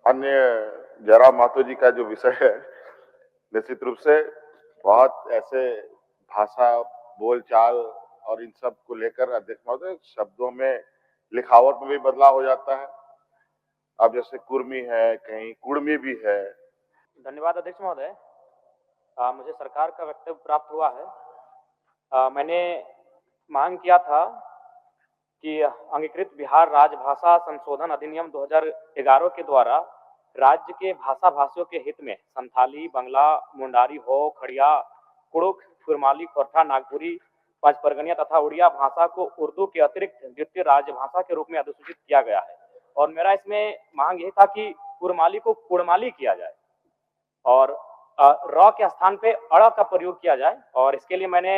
अन्य जयराम माथुर जी का जो विषय है, निश्चित रूप से बहुत ऐसे भाषा, बोलचाल और इन सब को लेकर अध्यक्ष महोदय शब्दों में, लिखावट में भी बदलाव हो जाता है। अब जैसे कुर्मी है, कहीं कुड़मी भी है। धन्यवाद अध्यक्ष महोदय। मुझे सरकार का वक्तव्य प्राप्त हुआ है। मैंने मांग किया था कि अंगीकृत बिहार राजभाषा संशोधन अधिनियम 2011 के द्वारा राज्य के भाषा भाषियों के हित में संथाली, बंगला, मुंडारी, हो, खड़िया, कुड़ुख, कुरमाली, खोरठा, नागपुरी, पांच परगनिया तथा उड़िया भाषा को उर्दू के अतिरिक्त द्वितीय राजभाषा के रूप में अधिसूचित किया गया है। और मेरा इसमें मांग यही था कि कुरमाली को कुड़माली किया जाए और र के स्थान पे अड़ का प्रयोग किया जाए। और इसके लिए मैंने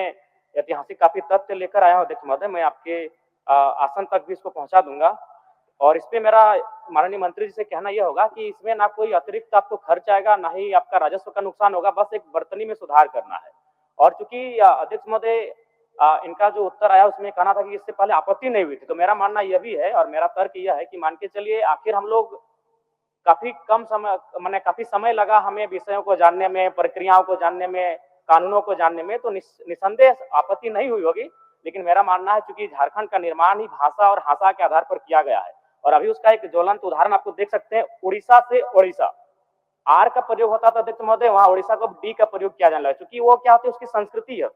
ऐतिहासिक काफी तथ्य लेकर आया हूं अध्यक्ष महोदय। मैं आपके आसन तक भी इसको पहुंचा दूंगा। और इस पे मेरा माननीय मंत्री जी से कहना यह होगा कि इसमें ना कोई अतिरिक्त आपको खर्च आएगा, ना ही आपका राजस्व का नुकसान होगा, बस एक वर्तनी में सुधार करना है। और चूंकि अध्यक्ष महोदय इनका जो उत्तर आया उसमें कहना था कि इससे पहले आपत्ति नहीं हुई थी, तो मेरा मानना यह भी है और मेरा तर्क यह है कि मान के चलिए आखिर हम लोग काफी कम समय मैंने काफी समय लगा हमें विषयों को जानने में, प्रक्रियाओं को जानने में, कानूनों को जानने में, तो निसंदेह आपत्ति नहीं हुई होगी। लेकिन मेरा मानना है चूंकि झारखंड का निर्माण ही भाषा और भाषा के आधार पर किया गया है और अभी उसका एक ज्वलंत उदाहरण आपको देख सकते हैं। उड़ीसा से ओडिशा आर का प्रयोग होता था अध्यक्ष महोदय, वहां उड़ीसा को डी का प्रयोग किया जाने लगा, क्योंकि वो क्या होती है उसकी संस्कृति है,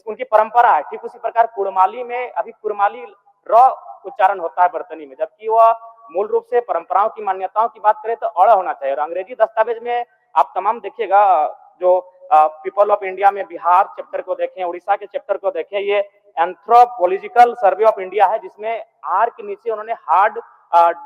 उनकी परंपरा है। ठीक उसी प्रकार कुड़माली में अभी कुरमाली र उच्चारण होता है वर्तनी में, जबकि वह मूल रूप से परंपराओं की मान्यताओं की बात करें तो अड़ होना चाहिए। और अंग्रेजी दस्तावेज में आप तमाम देखिएगा, जो पीपल ऑफ इंडिया में बिहार चैप्टर को देखें, उड़ीसा के चैप्टर को देखें, ये एंथ्रोपोलॉजिकल सर्वे ऑफ इंडिया है, जिसमें आर के नीचे उन्होंने हार्ड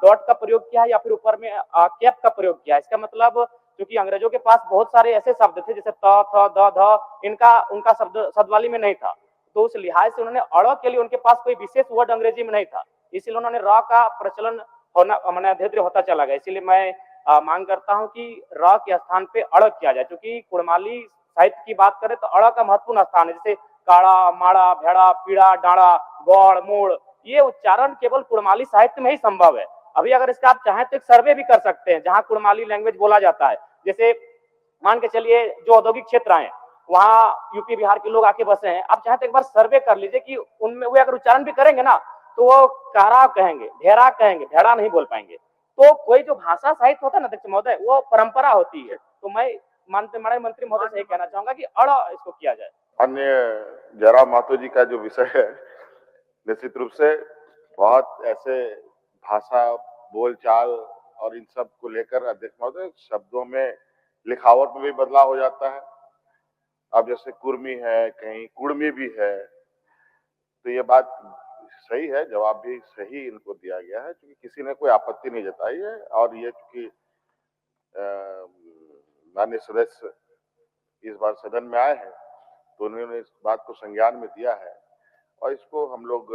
डॉट का प्रयोग किया है या फिर ऊपर में कैप का प्रयोग किया है। इसका मतलब क्योंकि अंग्रेजों के पास बहुत सारे ऐसे शब्द थे जैसे त, थ, द, ध, इनका उनका शब्दवाली में नहीं था, तो उस लिहाज से उन्होंने अड़ के लिए उनके पास कोई विशेष वर्ड अंग्रेजी में नहीं था, इसलिए उन्होंने र का प्रचलन होना मैंने धीरे धीरे होता चला गया। इसीलिए मैं मांग करता हूं कि र के स्थान पे अड़ किया जाए। क्योंकि कुड़माली साहित्य की बात करें तो अड़ का महत्वपूर्ण स्थान है, जैसे काड़ा, माड़ा, भेड़ा, पीड़ा, डाड़ा, गौड़, मूड़, ये उच्चारण केवल कुड़माली साहित्य में ही संभव है। अभी अगर इसका आप चाहें तो एक सर्वे भी कर सकते हैं जहां कुड़माली लैंग्वेज बोला जाता है। जैसे मान के चलिए जो औद्योगिक क्षेत्र आए वहां यूपी बिहार के लोग आके बसे हैं, आप चाहे तो एक बार सर्वे कर लीजिए कि उनमें वे अगर उच्चारण भी करेंगे ना तो वो कारा कहेंगे, ढेरा कहेंगे, भेड़ा नहीं बोल पाएंगे। तो कोई जो भाषा साहित्य होता है ना अध्यक्ष महोदय, वो परंपरा होती है। तो मैं माननीय मंत्री महोदय से यही कहना चाहूंगा कि अड़ इसको किया जाए। अन्य जयराम माथुर जी का जो विषय है, निश्चित रूप से बहुत ऐसे भाषा, बोलचाल और इन सब को लेकर अध्यक्ष महोदय शब्दों में, लिखावट में भी बदलाव हो जाता है। अब जैसे कुर्मी है, कहीं कुड़मी भी है, तो ये बात सही है, जवाब भी सही इनको दिया गया है, क्योंकि किसी ने कोई आपत्ति नहीं जताई है। और ये चूंकि माननीय सदस्य इस बार सदन में आए हैं, तो उन्होंने इस बात को संज्ञान में दिया है और इसको हम लोग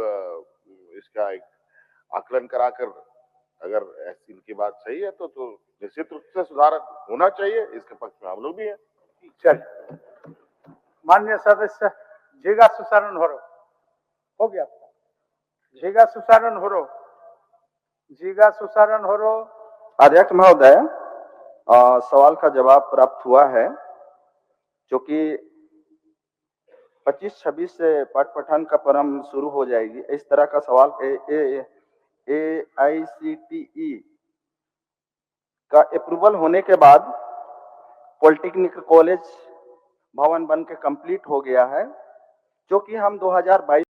इसका एक आकलन कराकर, अगर ऐसी इनकी बात सही है तो निश्चित रूप से सुधार होना चाहिए, इसके पक्ष में हम लोग भी हैं। चलिए, माननीय सदस्य झीगा सुसारण हो गया, झीगा सुसारण हो। अध्यक्ष महोदय, सवाल का जवाब प्राप्त हुआ है। जो कि 25-26 से पाठ पठन का क्रम शुरू हो जाएगी, इस तरह का सवाल AICTE का अप्रूवल होने के बाद पॉलिटेक्निक कॉलेज भवन बन के कंप्लीट हो गया है, जो कि हम 2022